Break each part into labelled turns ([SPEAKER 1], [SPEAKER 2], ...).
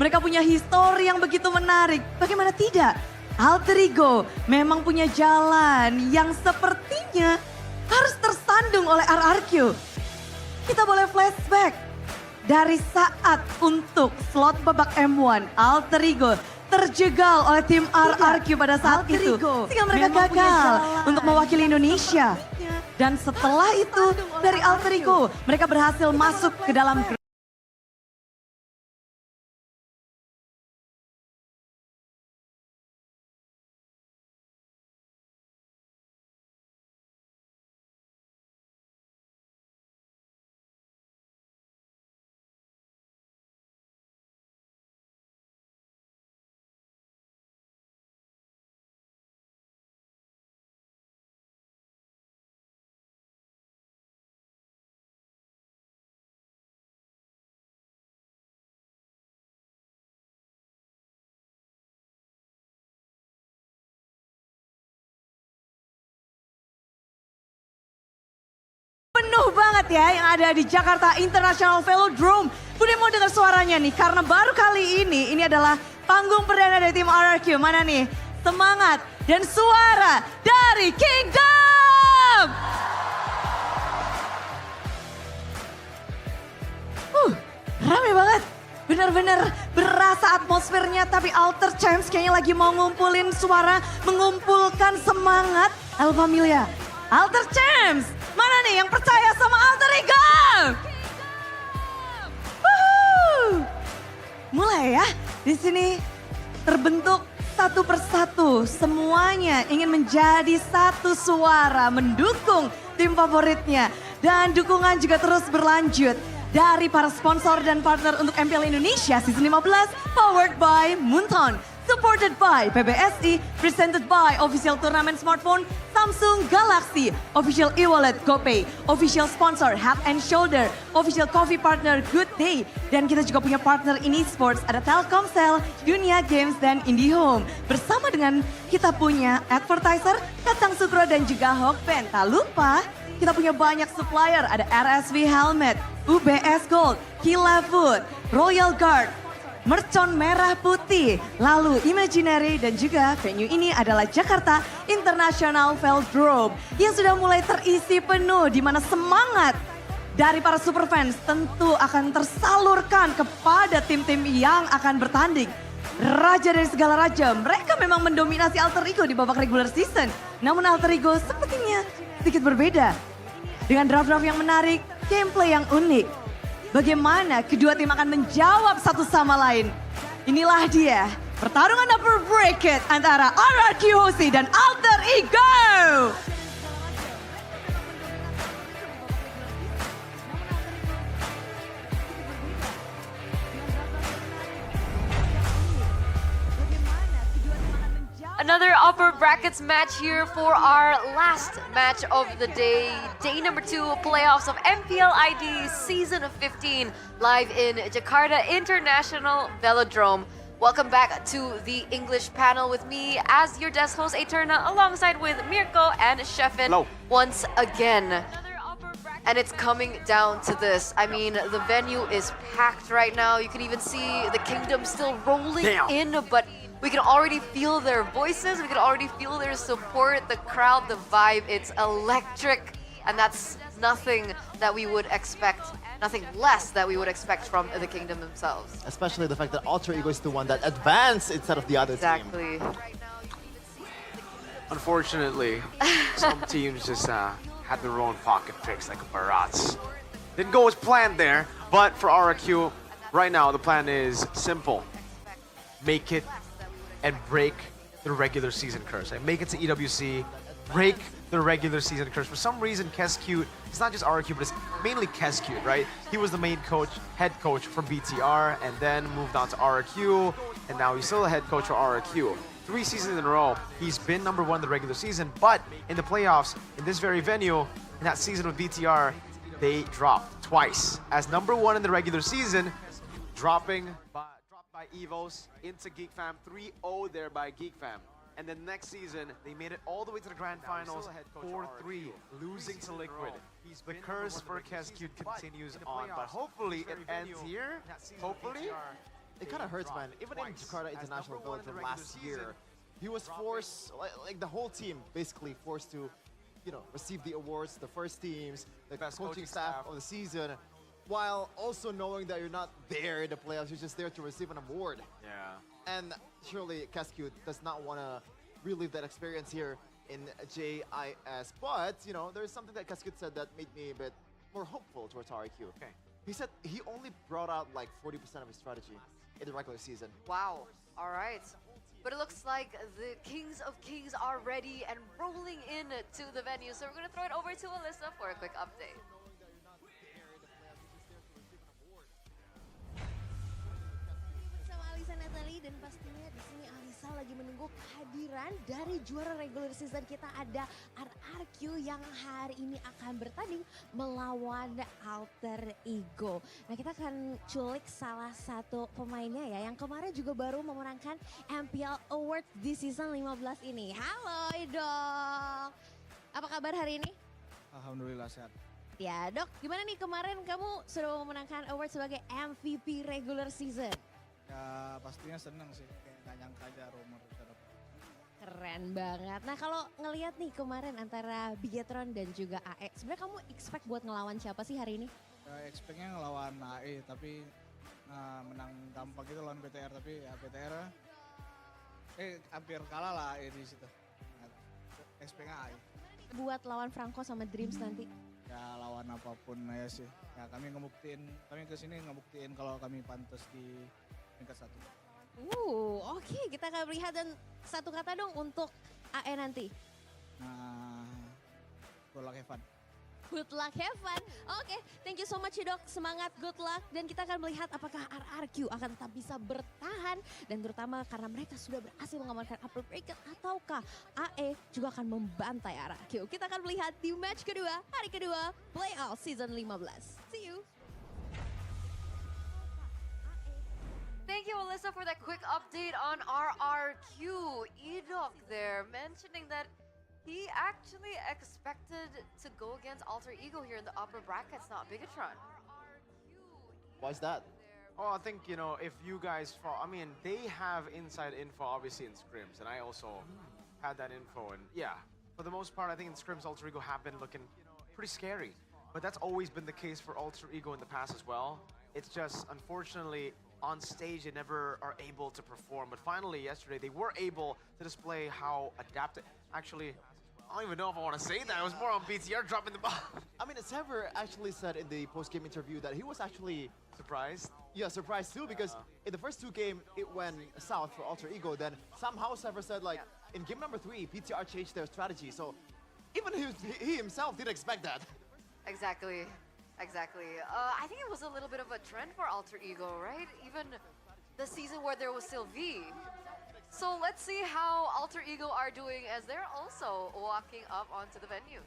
[SPEAKER 1] Mereka punya histori yang begitu menarik. Bagaimana tidak? Alter Ego memang punya jalan yang sepertinya harus tersandung oleh RRQ. Kita boleh flashback dari saat untuk slot babak M1 Alter Ego terjegal oleh tim RRQ pada saat itu. Sehingga mereka gagal untuk mewakili Indonesia. Dan setelah itu dari Alter Ego mereka berhasil masuk ke dalam penuh banget ya yang ada di Jakarta International Velodrome. Budi mau dengar suaranya nih karena baru kali ini adalah panggung perdana dari tim RRQ. Mana nih semangat dan suara dari Kingdom. Rame banget. Benar-benar berasa atmosfernya tapi Alter Champs kayaknya lagi mau ngumpulin suara, mengumpulkan semangat. El Familia, Alter Champs, mana nih yang percaya sama Alter Ego? Mulai ya, di sini terbentuk satu persatu. Semuanya ingin menjadi satu suara mendukung tim favoritnya. Dan dukungan juga terus berlanjut dari para sponsor dan partner untuk MPL Indonesia Season 15, powered by Munton. Supported by PBSI, presented by official turnamen smartphone Samsung Galaxy, official e-wallet GoPay, official sponsor Head and Shoulder, official coffee partner Good Day, dan kita juga punya partner ini sports ada Telkomsel, Dunia Games, dan IndiHome. Bersama dengan kita punya advertiser Kacang Sukro dan juga Hokben. Tak lupa kita punya banyak supplier, ada RSV Helmet, UBS Gold, Kila Food, Royal Guard, Mercon Merah Putih, lalu Imaginary, dan juga venue ini adalah Jakarta International Velodrome yang sudah mulai terisi penuh di mana semangat dari para superfans tentu akan tersalurkan kepada tim-tim yang akan bertanding. Raja dari segala raja, mereka memang mendominasi Alter Ego di babak regular season. Namun Alter Ego sepertinya sedikit berbeda. Dengan draft-draft yang menarik, gameplay yang unik. Bagaimana kedua tim akan menjawab satu sama lain. Inilah dia pertarungan upper bracket antara RRQ Hoshi dan Alter Ego.
[SPEAKER 2] Another upper brackets match here for our last match of the day. Day number 2 playoffs of MPL ID Season 15 live in Jakarta International Velodrome. Welcome back to the English panel with me as your desk host Eterna alongside with Mirko and Sheffin once again. And it's coming down to this. I mean, the venue is packed right now. You can even see the Kingdom still rolling in, but we can already feel their voices. We can already feel their support, the crowd, the vibe. It's electric. And that's nothing that we would expect, nothing less that we would expect from the Kingdom themselves.
[SPEAKER 3] Especially the fact that Alter Ego is the one that advanced instead of the other team.
[SPEAKER 2] Exactly.
[SPEAKER 4] Unfortunately, some teams just had their own pocket tricks like Barats. Didn't go as planned there, but for RRQ, right now the plan is simple. Make it and break the regular season curse. Like make it to EWC, break the regular season curse. For some reason, Keskute, it's not just RRQ, but it's mainly Keskute, right? He was the main coach, head coach for BTR, and then moved on to RRQ, and now he's still the head coach for RRQ. 3 seasons in a row, he's been number 1 in the regular season, but in the playoffs, in this very venue, in that season with BTR, they dropped twice. As number 1 in the regular season, dropping by EVOS into GeekFam, 3-0 there by GeekFam. And then next season, they made it all the way to the grand finals, 4-3, losing to Liquid. The curse for Keskute continues on, but hopefully it ends here. Hopefully,
[SPEAKER 3] it kind of hurts, man. Even in Jakarta International Velodrome last year, he was forced, like the whole team, basically forced to, you know, receive the awards, the first teams, the
[SPEAKER 4] Best
[SPEAKER 3] coaching staff of the season, while also knowing that you're not there in the playoffs, you're just there to receive an award.
[SPEAKER 4] Yeah.
[SPEAKER 3] And surely Cascute does not want to relive that experience here in JIS. But, you know, there's something that Cascute said that made me a bit more hopeful towards RRQ.
[SPEAKER 4] Okay.
[SPEAKER 3] He said he only brought out like 40% of his strategy in the regular season.
[SPEAKER 2] Wow. All right. But it looks like the Kings of Kings are ready and rolling in to the venue. So we're going to throw it over to Alyssa for a quick update.
[SPEAKER 5] Bersama Alisa Natali dan pastinya di sini Alisa lagi menunggu kehadiran dari juara regular season kita, ada RRQ yang hari ini akan bertanding melawan Alter Ego. Nah, kita akan culik salah satu pemainnya ya yang kemarin juga baru memenangkan MPL Award di season 15 ini. Halo Dok, apa kabar hari ini?
[SPEAKER 6] Alhamdulillah sehat.
[SPEAKER 5] Ya Dok, gimana nih kemarin kamu sudah memenangkan award sebagai MVP regular season?
[SPEAKER 6] Ya pastinya seneng sih, kayak gak nyangka aja Romer bisa dapet.
[SPEAKER 5] Keren banget. Nah kalau ngelihat nih kemarin antara Bigetron dan juga AE, sebenarnya kamu expect buat ngelawan siapa sih hari ini?
[SPEAKER 6] Ya, expect-nya ngelawan AE tapi menang gampang gitu lawan BTR, tapi ya BTR hampir kalah lah AE di situ. Nah, expect-nya AE.
[SPEAKER 5] Buat lawan Franco sama Dreams nanti?
[SPEAKER 6] Ya lawan apapun ya sih. Ya kami kesini ngebuktiin kalau kami pantas di tingkat 1.
[SPEAKER 5] Oke, kita akan melihat, dan satu kata dong untuk AE nanti.
[SPEAKER 6] Nah, good luck, have fun.
[SPEAKER 5] Good luck, have fun. Oke, thank you so much ya Dok. Semangat, good luck. Dan kita akan melihat apakah RRQ akan tetap bisa bertahan. Dan terutama karena mereka sudah berhasil mengamankan upper bracket, ataukah AE juga akan membantai RRQ. Kita akan melihat di match kedua, hari kedua, playoff season 15. See you.
[SPEAKER 2] Thank you, Alyssa, for that quick update on RRQ. Edok there mentioning that he actually expected to go against Alter Ego here in the upper brackets, not Bigetron.
[SPEAKER 3] Why is that?
[SPEAKER 4] Oh, I think, you know, if you guys fall, I mean, they have inside info obviously in scrims, and I also had that info. And yeah, for the most part, I think in scrims, Alter Ego have been looking pretty scary. But that's always been the case for Alter Ego in the past as well. It's just, unfortunately, on stage, they never are able to perform. But finally, yesterday, they were able to display how adapted. Actually, I don't even know if I want to say that. It was more on BTR dropping the ball.
[SPEAKER 3] I mean, Sever actually said in the post-game interview that he was actually
[SPEAKER 4] Surprised?
[SPEAKER 3] Yeah, surprised too, because in the first two games, it went south for Alter Ego. Then somehow Sever said, like, in game number 3, PTR changed their strategy. So even he himself didn't expect that.
[SPEAKER 2] Exactly. I think it was a little bit of a trend for Alter Ego, right? Even the season where there was still V. So let's see how Alter Ego are doing as they're also walking up onto the venue.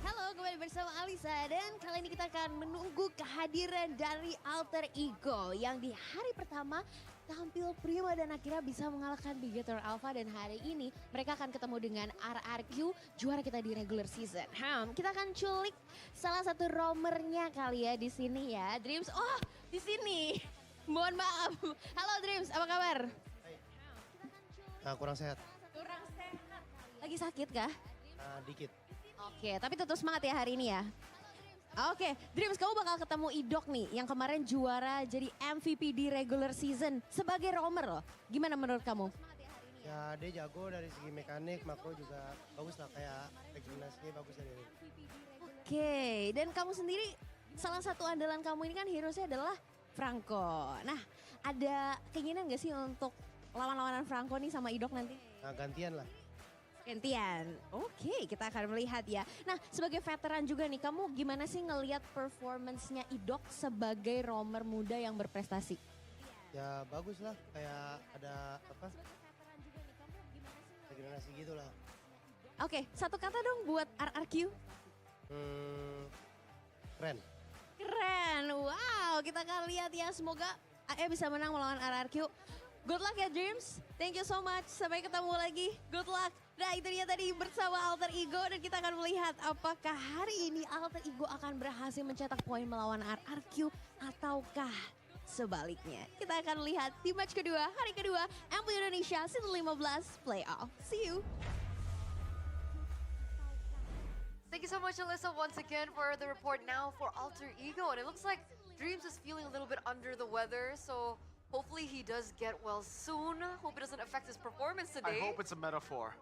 [SPEAKER 5] Halo, kembali bersama Alisa, dan kali ini kita akan menunggu kehadiran dari Alter Ego yang di hari pertama tampil prima dan akhirnya bisa mengalahkan Bigetron Alpha, dan hari ini mereka akan ketemu dengan RRQ, juara kita di regular season. Kita akan culik salah satu romernya kali ya di sini ya, Dreams. Oh, di sini. Mohon maaf. Halo Dreams, apa kabar?
[SPEAKER 7] Kurang sehat.
[SPEAKER 5] Kurang sehat. Lagi sakit kah?
[SPEAKER 7] Dikit.
[SPEAKER 5] Oke, tapi tetap semangat ya hari ini ya. Oke, Dreams, kamu bakal ketemu Idok nih yang kemarin juara jadi MVP di regular season sebagai roamer loh. Gimana menurut kamu?
[SPEAKER 7] Ya dia jago dari segi mekanik, makro juga bagus lah, kayak regenerasinya bagus dari ini.
[SPEAKER 5] Oke, dan kamu sendiri salah satu andalan kamu ini kan hero-nya adalah Franco. Nah, ada keinginan gak sih untuk lawan-lawanan Franco nih sama Idok nanti?
[SPEAKER 7] Nah gantian lah.
[SPEAKER 5] Gantian. Oke, kita akan melihat ya. Nah, sebagai veteran juga nih, kamu gimana sih ngelihat performance-nya Idok sebagai roamer muda yang berprestasi?
[SPEAKER 7] Ya bagus lah, kayak ada apa? Regenerasi gitu lah.
[SPEAKER 5] Oke, satu kata dong buat RRQ.
[SPEAKER 7] Keren.
[SPEAKER 5] Keren, wow, kita akan lihat ya, semoga AE bisa menang melawan RRQ. Good luck ya Dreams, thank you so much, sampai ketemu lagi, good luck. Nah itu dia tadi bersama Alter Ego, dan kita akan melihat apakah hari ini Alter Ego akan berhasil mencetak poin melawan RRQ ataukah sebaliknya. Kita akan lihat di match kedua, hari kedua, MPL Indonesia Season 15 Playoff. See you!
[SPEAKER 2] Thank you so much, Alyssa, once again for the report now for Alter Ego. And it looks like Dreams is feeling a little bit under the weather, so hopefully he does get well soon. Hope it doesn't affect his performance
[SPEAKER 4] I
[SPEAKER 2] today.
[SPEAKER 4] hope it's a metaphor.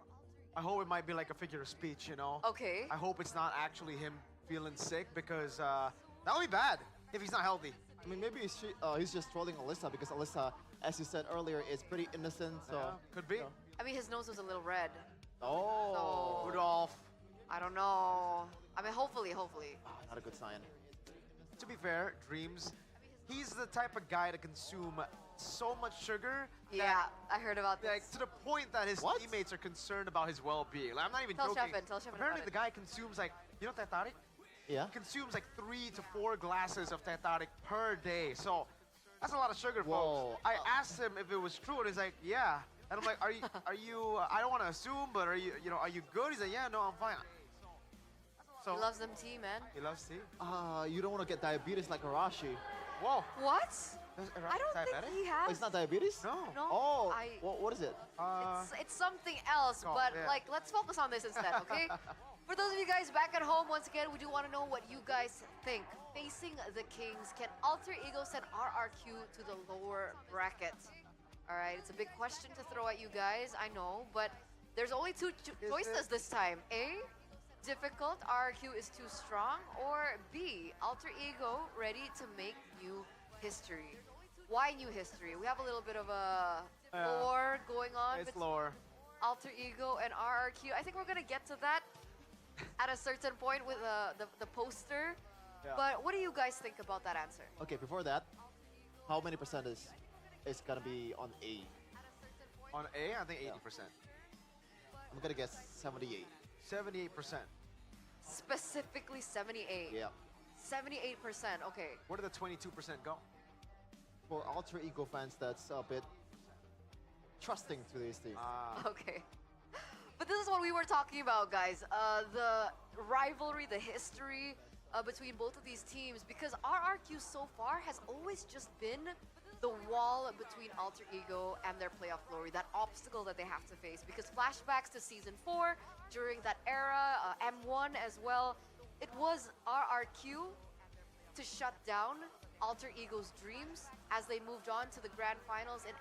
[SPEAKER 4] I hope it might be like a figure of speech, you know?
[SPEAKER 2] Okay.
[SPEAKER 4] I hope it's not actually him feeling sick because that'll be bad if he's not healthy.
[SPEAKER 3] I mean, maybe he's just trolling Alyssa because Alyssa, as you said earlier, is pretty innocent. So
[SPEAKER 4] Yeah, could be.
[SPEAKER 2] I mean, his nose was a little red.
[SPEAKER 3] Oh,
[SPEAKER 2] So-
[SPEAKER 4] Rudolph.
[SPEAKER 2] I don't know. I mean, hopefully.
[SPEAKER 3] not a good sign.
[SPEAKER 4] To be fair, Dreams, he's the type of guy to consume so much sugar
[SPEAKER 2] Yeah, I heard about
[SPEAKER 4] like
[SPEAKER 2] this.
[SPEAKER 4] to the point that his
[SPEAKER 3] What?
[SPEAKER 4] teammates are concerned about his well-being. Like, I'm not even
[SPEAKER 2] Tell
[SPEAKER 4] joking.
[SPEAKER 2] Shepin, tell Shepin
[SPEAKER 4] Apparently,
[SPEAKER 2] about
[SPEAKER 4] the guy consumes like, you know, Teh-Tarik?
[SPEAKER 3] Yeah.
[SPEAKER 4] He consumes like 3 to 4 glasses of Teh-Tarik per day. So that's a lot of sugar,
[SPEAKER 3] Whoa.
[SPEAKER 4] folks. I asked him if it was true, and he's like, yeah. And I'm like, are you? I don't want to assume, but are you good? He's like, yeah, no, I'm fine. So
[SPEAKER 2] He loves them tea, man.
[SPEAKER 4] he loves tea.
[SPEAKER 3] You don't want to get diabetes like Arashi.
[SPEAKER 4] Whoa.
[SPEAKER 2] What?
[SPEAKER 4] Does
[SPEAKER 2] I don't
[SPEAKER 4] diabetic?
[SPEAKER 2] think he
[SPEAKER 3] Oh,
[SPEAKER 2] has.
[SPEAKER 3] it's not diabetes?
[SPEAKER 4] No.
[SPEAKER 2] No.
[SPEAKER 3] Oh,
[SPEAKER 2] I-
[SPEAKER 3] what is it?
[SPEAKER 2] It's something else,
[SPEAKER 4] Oh,
[SPEAKER 2] but
[SPEAKER 4] yeah.
[SPEAKER 2] like, let's focus on this instead, okay? For those of you guys back at home, once again, we do want to know what you guys think. Facing the Kings, can Alter Ego send RRQ to the lower bracket? All right, it's a big question to throw at you guys, I know, but there's only two choices this time. A, difficult, RRQ is too strong, or B, Alter Ego ready to make new history. Why new history? We have a little bit of a lore going on.
[SPEAKER 4] It's
[SPEAKER 2] between
[SPEAKER 4] lower.
[SPEAKER 2] Alter Ego and RRQ. I think we're gonna get to that at a certain point with the poster.
[SPEAKER 4] Yeah.
[SPEAKER 2] But what do you guys think about that answer?
[SPEAKER 3] Okay, before that, how many percent is gonna be on A?
[SPEAKER 4] On A, I think 80%.
[SPEAKER 3] I'm gonna guess 78.
[SPEAKER 4] 78%.
[SPEAKER 2] Specifically 78.
[SPEAKER 3] Yeah.
[SPEAKER 2] 78%, okay.
[SPEAKER 4] Where did the 22% go?
[SPEAKER 3] For Alter Ego fans, that's a bit trusting to these teams.
[SPEAKER 2] Okay. But this is what we were talking about, guys. The rivalry, the history between both of these teams. Because RRQ so far has always just been the wall between Alter Ego and their playoff glory. That obstacle that they have to face. Because flashbacks to Season 4, during that era, M1 as well, it was RRQ to shut down Alter Ego's dreams as they moved on to the grand finals in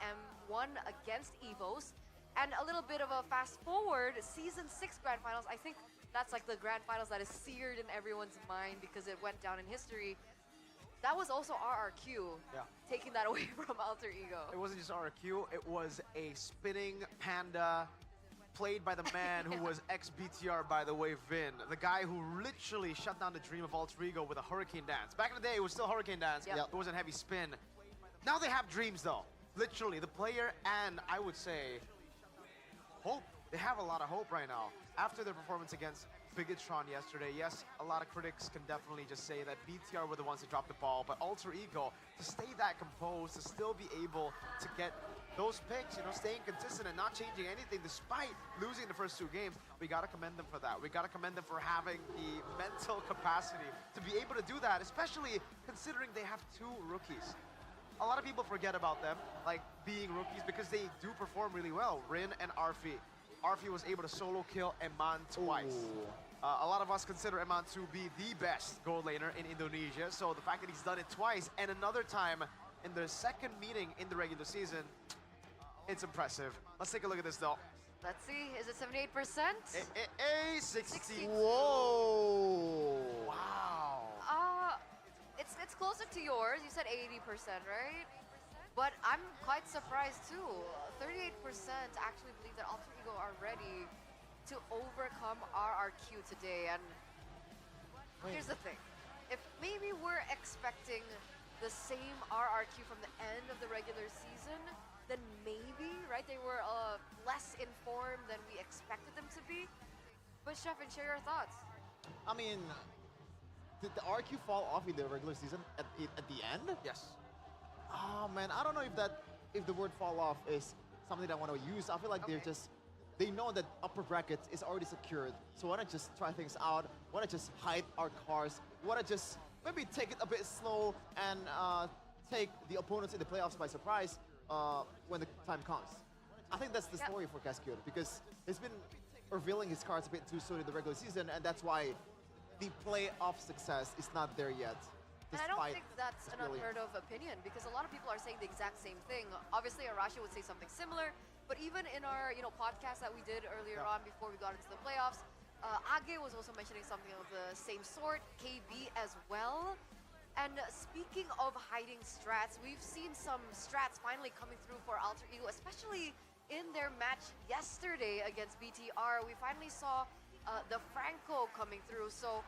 [SPEAKER 2] M1 against EVOS. And a little bit of a fast forward, Season 6 grand finals, I think that's like the grand finals that is seared in everyone's mind because it went down in history. That was also RRQ,
[SPEAKER 4] Yeah.
[SPEAKER 2] taking that away from Alter Ego.
[SPEAKER 4] It wasn't just RQ, it was a spinning panda played by the man who was ex-BTR, by the way, Vin. The guy who literally shut down the dream of Alter Ego with a hurricane dance. Back in the day, it was still hurricane dance.
[SPEAKER 2] Yep.
[SPEAKER 4] It wasn't heavy spin. Now they have dreams, though. Literally, the player and, I would say, hope. They have a lot of hope right now. After their performance against Biggitron yesterday, yes, a lot of critics can definitely just say that BTR were the ones who dropped the ball, but Alter Ego, to stay that composed, to still be able to get those picks, staying consistent and not changing anything despite losing the first 2 games, we gotta commend them for that. We gotta commend them for having the mental capacity to be able to do that, especially considering they have 2 rookies. A lot of people forget about them, like being rookies, because they do perform really well. Rin and Arfi. Arfi was able to solo kill Eman twice.
[SPEAKER 3] Ooh.
[SPEAKER 4] A lot of us consider Eman to be the best gold laner in Indonesia, so the fact that he's done it twice and another time in the second meeting in the regular season, it's impressive. Let's take a look at this though.
[SPEAKER 2] Let's see, is it 78%?
[SPEAKER 4] A 60.
[SPEAKER 3] Whoa!
[SPEAKER 4] Wow.
[SPEAKER 2] It's closer to yours. You said 80%, right? But I'm quite surprised too. 38% actually believe that Alter Ego are ready to overcome RRQ today. And here's the thing. If maybe we're expecting the same RRQ from the end of the regular season, then maybe, right, they were less informed than we expected them to be. But Shepin, share your thoughts.
[SPEAKER 3] I mean, did the RQ fall off in the regular season at the end?
[SPEAKER 4] Yes.
[SPEAKER 3] Oh man, I don't know if the word fall off is something that I want to use. I feel like
[SPEAKER 2] Okay.
[SPEAKER 3] they know that upper bracket is already secured. So why not just try things out? Why not just hide our cars? Why not just maybe take it a bit slow and take the opponents in the playoffs by surprise when the time comes. I think that's the
[SPEAKER 2] Yep.
[SPEAKER 3] story for Cascade because he's been revealing his cards a bit too soon in the regular season, and that's why the playoff success is not there yet.
[SPEAKER 2] And I don't
[SPEAKER 3] despite
[SPEAKER 2] think that's
[SPEAKER 3] his
[SPEAKER 2] an
[SPEAKER 3] brilliance.
[SPEAKER 2] unheard of opinion because a lot of people are saying the exact same thing. Obviously, Arashi would say something similar, but even in our podcast that we did earlier on before we got into the playoffs, Age was also mentioning something of the same sort, KB as well. And speaking of hiding strats, we've seen some strats finally coming through for Alter Ego, especially in their match yesterday against BTR. We finally saw the Franco coming through. So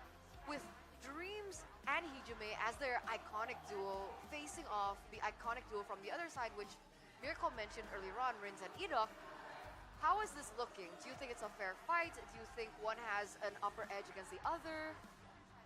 [SPEAKER 2] with Dreams and Hijime as their iconic duo facing off the iconic duo from the other side, which Miracle mentioned earlier on, Rins and Edok. How is this looking? Do you think it's a fair fight? Do you think one has an upper edge against the other?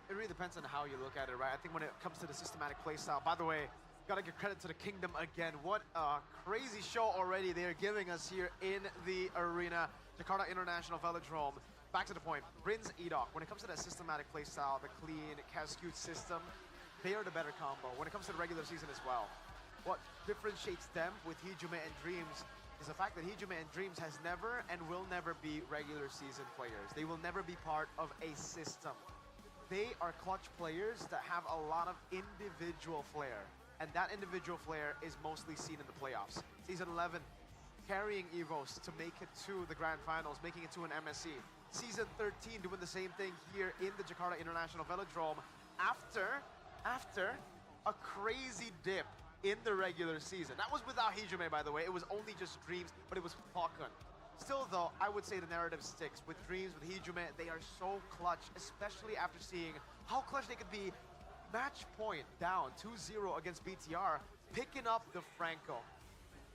[SPEAKER 4] It really depends on how you look at it, right? I think when it comes to the systematic playstyle, by the way, gotta give credit to the Kingdom again. What a crazy show already they are giving us here in the arena. Jakarta International Velodrome. Back to the point, Rins, Edok, when it comes to that systematic playstyle, the clean, Cascute system, they are the better combo. When it comes to the regular season as well, what differentiates them with Hijime and Dreams is the fact that Hijime and Dreams has never and will never be regular season players. They will never be part of a system. They are clutch players that have a lot of individual flair, and that individual flair is mostly seen in the playoffs. Season 11, carrying EVOS to make it to the grand finals, making it to an MSC. Season 13 doing the same thing here in the Jakarta International Velodrome after a crazy dip in the regular season. That was without Hijime, by the way. It was only just Dreams, but it was Falcon. Still, though, I would say the narrative sticks. With Dreams, with Hijime, they are so clutch, especially after seeing how clutch they could be. Match point down 2-0 against BTR, picking up the Franco.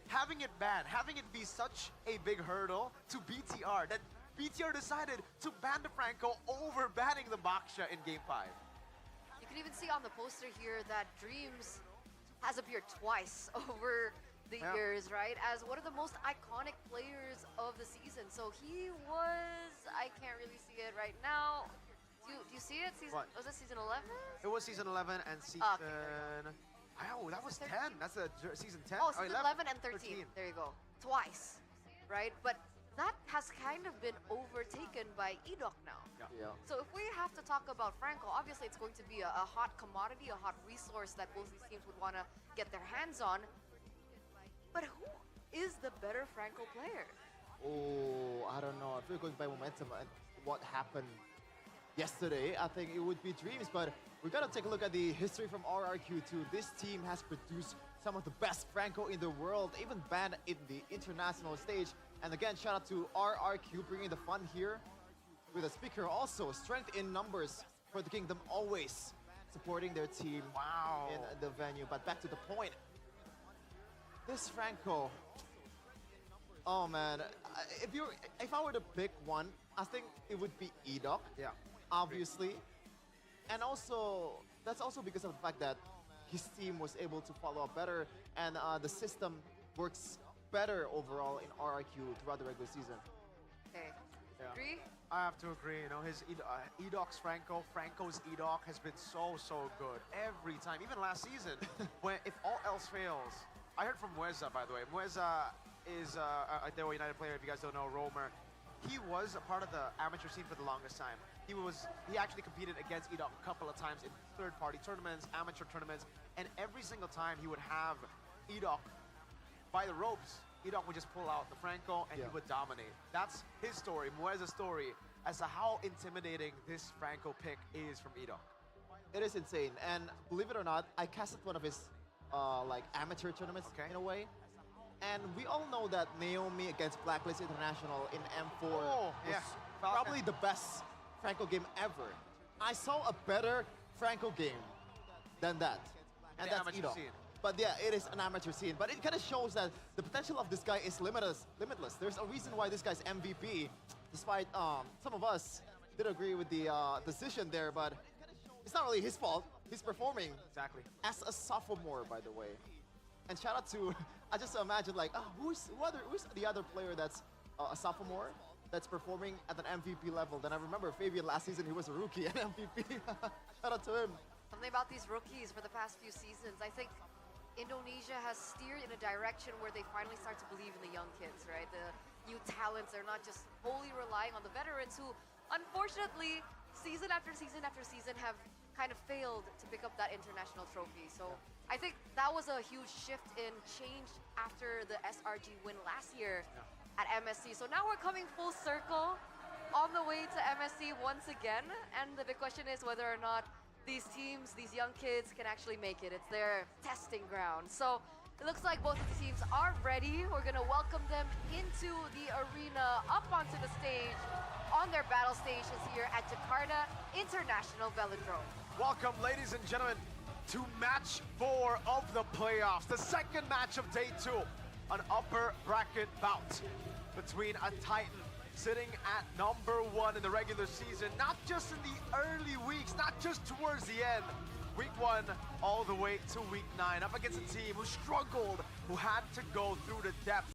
[SPEAKER 4] Having it banned, having it be such a big hurdle to BTR that BTR decided to ban the Franco over banning the Baksha in Game 5.
[SPEAKER 2] You can even see on the poster here that Dreams has appeared twice over the years, right? As one of the most iconic players of the season. So he was, I can't really see it right now. Do you see it?
[SPEAKER 4] What?
[SPEAKER 2] Was it season 11?
[SPEAKER 4] It was season 11 and season... Oh, that was 10. That's season 10.
[SPEAKER 2] Oh, season 11 and 13. There you go. Twice, right? But that has kind of been overtaken by Edok now.
[SPEAKER 3] Yeah.
[SPEAKER 2] So if we have to talk about Franco, obviously it's going to be a hot commodity, a hot resource that both these teams would want to get their hands on. But who is the better Franco player?
[SPEAKER 3] Oh, I don't know. If we're going by momentum and what happened yesterday, I think it would be Dreams, but we gotta take a look at the history from RRQ too. This team has produced some of the best Franco in the world, even banned in the international stage. And again, shout out to RRQ bringing the fun here with a speaker. Also, strength in numbers for the Kingdom, always supporting their team in the venue. But back to the point. This Franco, oh man, if I were to pick one, I think it would be Edok.
[SPEAKER 4] Yeah.
[SPEAKER 3] Obviously. And also, that's also because of the fact that his team was able to follow up better and the system works better overall in RRQ throughout the regular season.
[SPEAKER 2] Okay.
[SPEAKER 4] Yeah.
[SPEAKER 2] Agree?
[SPEAKER 4] I have to agree. You know, his Edok's Franco, Franco's Edok has been so good every time. Even last season, when if all else fails, I heard from Mueza, by the way. Mueza is a Dewa United player. If you guys don't know, roamer. He was a part of the amateur scene for the longest time. He actually competed against Edok a couple of times in third-party tournaments, amateur tournaments, and every single time he would have Edok by the ropes. Edok would just pull out the Franco and he would dominate. That's his story, Mueza's story, as to how intimidating this Franco pick is from Edok.
[SPEAKER 3] It is insane, and believe it or not, I casted one of his like amateur tournaments in a way. And we all know that Naomi against Blacklist International in M4 was probably the best Franco game ever. I saw a better Franco game than that, and that's Edok. But yeah, it is an amateur scene. But it kind of shows that the potential of this guy is limitless. There's a reason why this guy's MVP, despite some of us did agree with the decision there, but it's not really his fault. He's performing as a sophomore, by the way. And shout out to, I just imagine like, who's the other player that's a sophomore that's performing at an MVP level? Then I remember Fabian last season, he was a rookie at MVP. Shout out to him.
[SPEAKER 2] Something about these rookies for the past few seasons. I think Indonesia has steered in a direction where they finally start to believe in the young kids, right? The new talents. They're not just wholly relying on the veterans who, unfortunately, season after season after season have kind of failed to pick up that international trophy. So I think that was a huge shift in change after the SRG win last year at MSC. So now we're coming full circle on the way to MSC once again. And the big question is whether or not these teams, these young kids can actually make it. It's their testing ground. So it looks like both of the teams are ready. We're gonna welcome them into the arena, up onto the stage, on their battle stations here at Jakarta International Velodrome.
[SPEAKER 4] Welcome, ladies and gentlemen, to match 4 of the playoffs, the second match of day 2, an upper bracket bout between a Titan sitting at number 1 in the regular season, not just in the early weeks, not just towards the end. Week 1 all the way to week 9, up against a team who struggled, who had to go through the depth